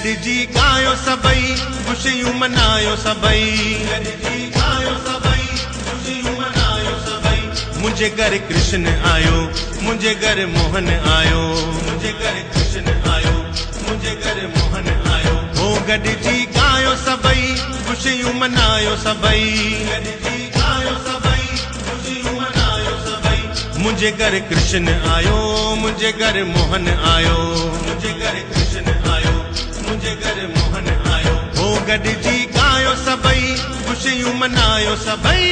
गॾिजी गायो सभई ख़ुशियूं मनायो सभई गॾिजी गायो सभई ख़ुशियूं मनायो सभई मुंहिंजे घर कृष्ण आयो मुंहिंजे घर मोहन आयो मुंहिंजे घर कृष्ण आयो मुंहिंजे घर मोहन आयो हो गॾिजी गायो सभई ख़ुशियूं मनायो सभई गॾिजी गायो सभई ख़ुशियूं मनायो सभई मुंहिंजे घर कृष्ण आयो मुंहिंजे घर मोहन आयो मुंहिंजे घर कृष्ण आयो मुंहिंजे घर मोहन आयो हो गॾिजी गायो सभई ख़ुशियूं मनायो सभई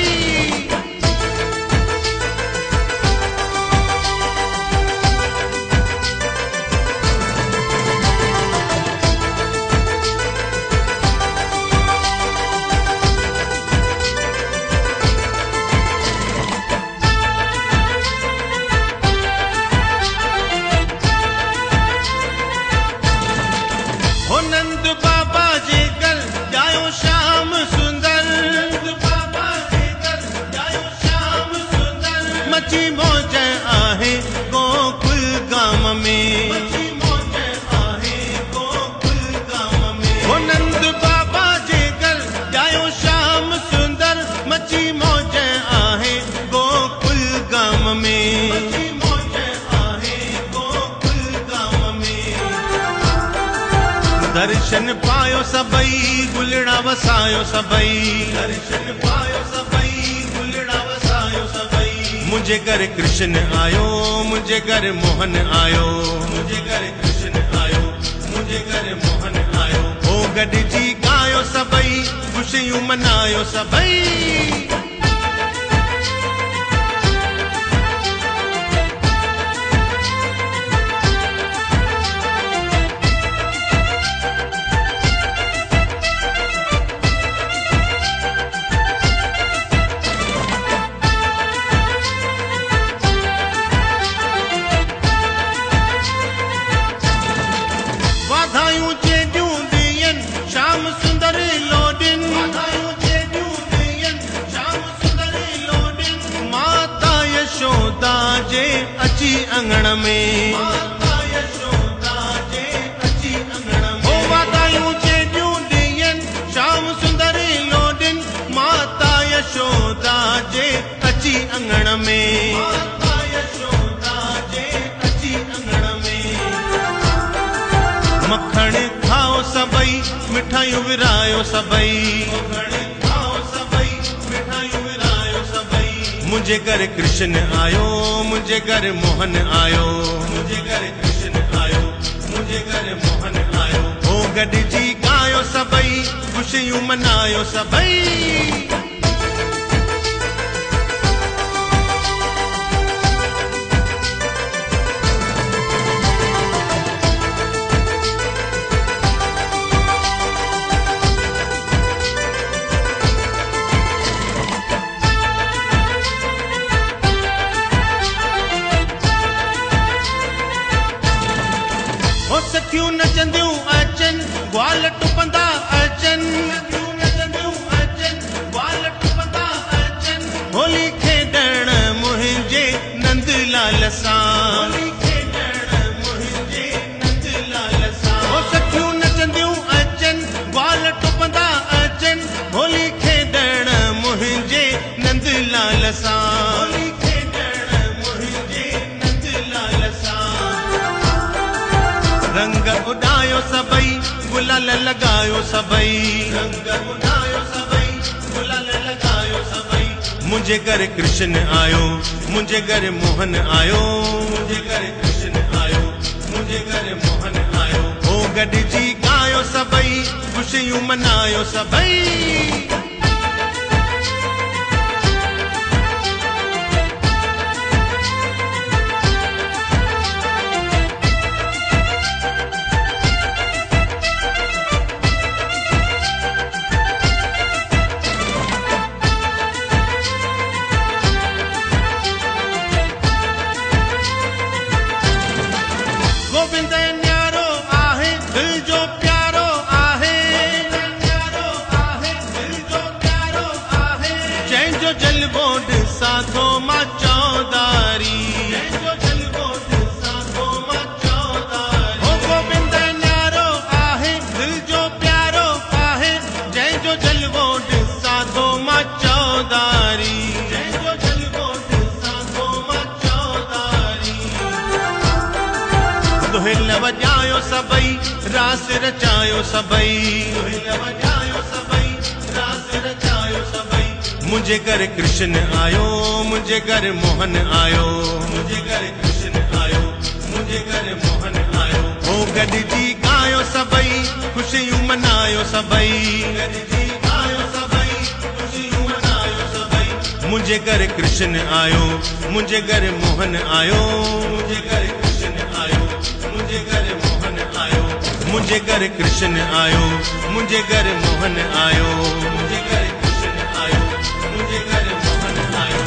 दर्शन पायो सभई गुलड़ा वसायो सभई दर्शन पायो सभई गुलड़ा वसायो सभई मुंहिंजे घर कृष्ण आयो मुंहिंजे घर मोहन आयो मुंहिंजे घर कृष्ण आयो मुंहिंजे घर मोहन आयो हो गॾिजी गायो सभई ख़ुशियूं मनायो सभई अंगण में माता यशोदा जे अची अंगण में ओ वाधायूं चेडियूं ॾियनि श्याम सुंदरी लोडिन माता यशोदा जे अची अंगण में माता यशोदा जे अची अंगण में मखण खाओ सभई मिठाइयूं विरायो सभई मुंहिंजे घर कृष्ण आयो मुंहिंजे घर मोहन आयो मुंहिंजे घर कृष्ण आयो मुंहिंजे घर मोहन आयो हो गॾिजी गायो सभई ख़ुशियूं मनायो सभई सखियूं नचंदियूं अचनि ग्वाल टुपंदा अचनि ग्वाल टुपंदा अचनि होली खेॾण मुंहिंजे नंदलाल सां हो सखियूं नचंदियूं अचनि ग्वाल टुपंदा अचनि होली खेॾण मुंहिंजे नंदलाल सां रंग उॾायो सभई गुलाल लॻायो सभई रंग उॾायो सभई गुलाल लॻायो सभई मुंहिंजे घर कृष्ण आयो मुंहिंजे घर मोहन आयो मुंहिंजे घर कृष्ण आयो मुंहिंजे घर मोहन आयो हो गॾिजी गायो सभई ख़ुशियूं मनायो सभई गोविंद न्यारो आहे दिल जो प्यारो आहे दिल जो वॼायो सभई रास रचायो सभई वॼायो सभई रास रचायो सभई मुझे घर कृष्ण आयो मुझे घर मोहन आयो मुझे घर कृष्ण आयो मुझे घर मोहन आयो ओ गॾिजी गायो सभई खुशियूं मनायो सभई गॾिजी गायो सभई खुशियूं मनायो सभई मुझे घर कृष्ण आयो मुझे घर मोहन आयो मुझे घर कृष्ण आयो मुझे घर मोहन आयो मुझे घर कृष्ण आयो मुझे घर मोहन आयो मुझे घर कृष्ण आयो मुझे घर मोहन आयो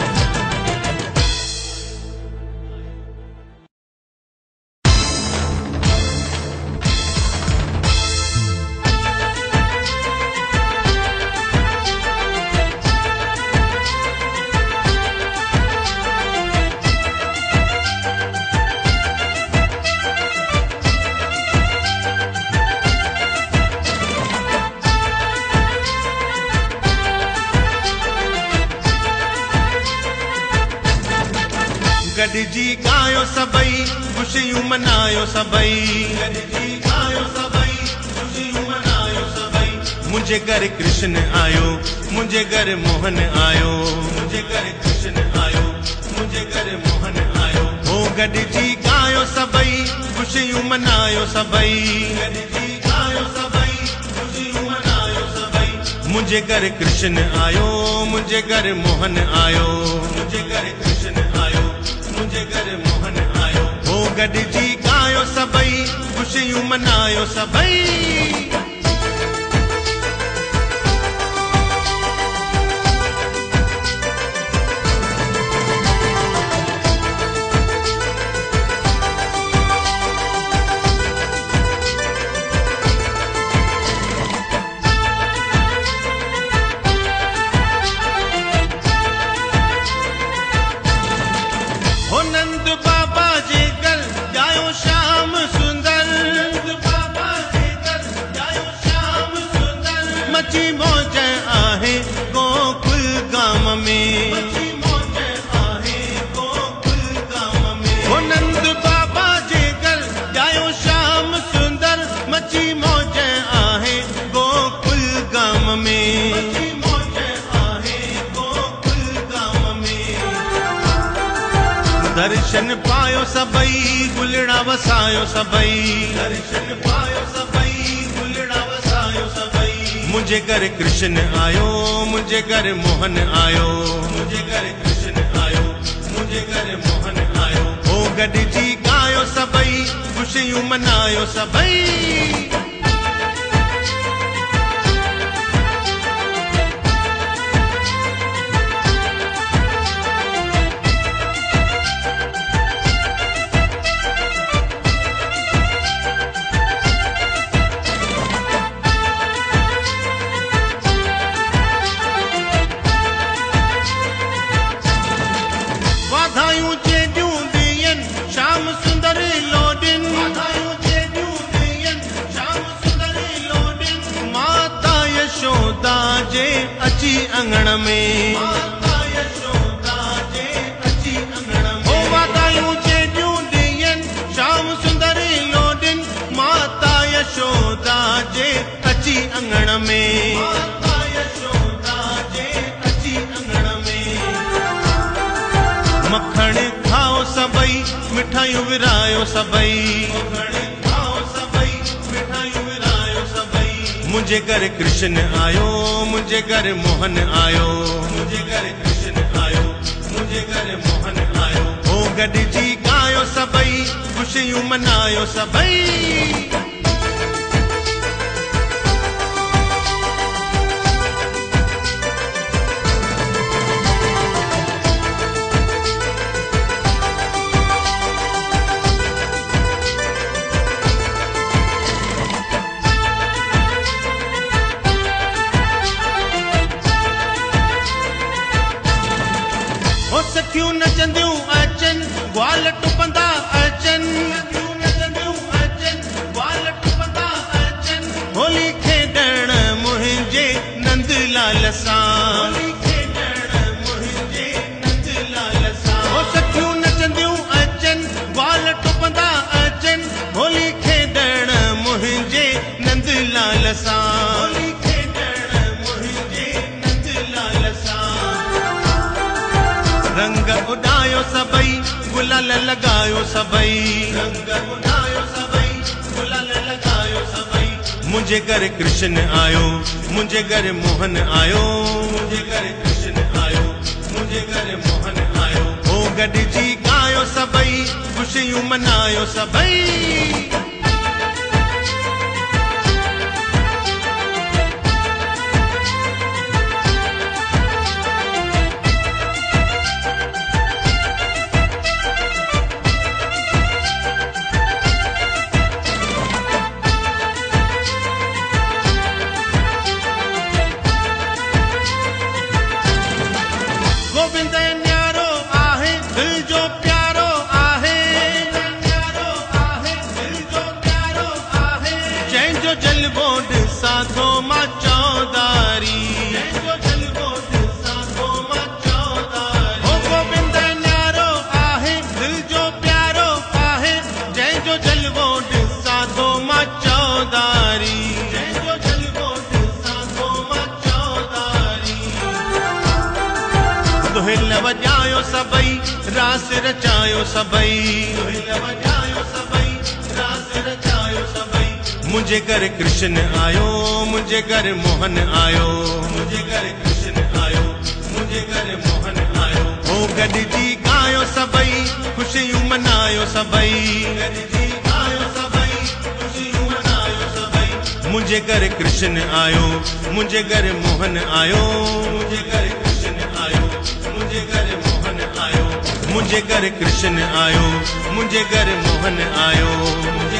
गॾिजी गायो सभई खुशियूं मनायो सभई गॾिजी गायो सभई खुशियूं मनायो सभई मुझे घर कृष्ण आयो मुझे घर मोहन आयो मुझे घर कृष्ण आयो मुझे घर मोहन आयो ओ गॾिजी गायो सभई खुशियूं मनायो सभई गॾिजी गायो सभई खुशियूं मनायो सभई मुझे घर कृष्ण आयो मुझे घर मोहन आयो मुझे घर कृष्ण आयो मुझे घर मोहन आयो ओ गॾिजी गायो सभई खुशियूं मनायो सभई दर्शन पायो सभई गुलड़ा वसायो सभई दर्शन पायो सभई गुलड़ा वसायो सभई मुझे घर कृष्ण आयो मुझे घर मोहन आयो मुझे घर कृष्ण आयो मुझे घर मोहन आयो ओ गॾिजी गायो सभई खुशियूं मनायो सभई अची अंगण में माता यशोदा जे अची अंगण में ओ वाधायूं चेडियूं ॾियनि श्याम सुंदरी लोडिन माता यशोदा जे अची अंगण में माता यशोदा जे अची अंगण में मखण खाओ सभई मिठाइयूं विरायो सभई मुझे घर कृष्ण आयो मुझे घर मोहन आयो मुझे घर कृष्ण आयो मुझे घर मोहन आयो ओ गॾिजी गायो सभई खुशियूं मनायो सभई सखियूं नचंदियूं अचनि ग्वाल टुपंदा अचनि होली खेॾण मुंहिंजे नंदलाल सां ओ सखियूं नचंदियूं अचनि ग्वाल टुपंदा अचनि होली खेॾण सबई गुलाल लगायो सबई रंग उडायो सबई गुलाल लगायो सबई मुझे घर कृष्ण आयो मुझे घर मोहन आयो मुझे घर कृष्ण आयो मुझे घर मोहन आयो ओ गॾिजी गायो सबई खुशियूं मनायो सबई गोविंद न्यारो आहे दिल जो प्यारो आहे न्यारो आहे दिल जो प्यारो आहे जंहिंजो जलवो ॾिसां थो मां चौधारी जंहिंजो जलवो ॾिसां थो मां चौधारी ओ गोविंद न्यारो आहे दिल जो प्यारो आहे जंहिंजो जलवो ॾिसां थो मां चौधारी जंहिंजो जलवो ॾिसां थो मां चौधारी दुहिल वॼायो सबई रास रचायो सबई दुहिल वॼायो सबई रास रचायो सबई मुझे घर कृष्ण आयो मुझे घर मोहन आयो मुझे घर कृष्ण आयो मुझे घर मोहन आयो ओ गॾिजी गायो सबई खुशियूं मनायो सबई गॾिजी गायो सबई खुशियूं मनायो सबई मुझे घर कृष्ण आयो मुझे घर मोहन आयो मुझे घर कृष्ण आयो मुझे घर मोहन आयो मुझे घर कृष्ण आयो मुझे घर मोहन आयो मुझे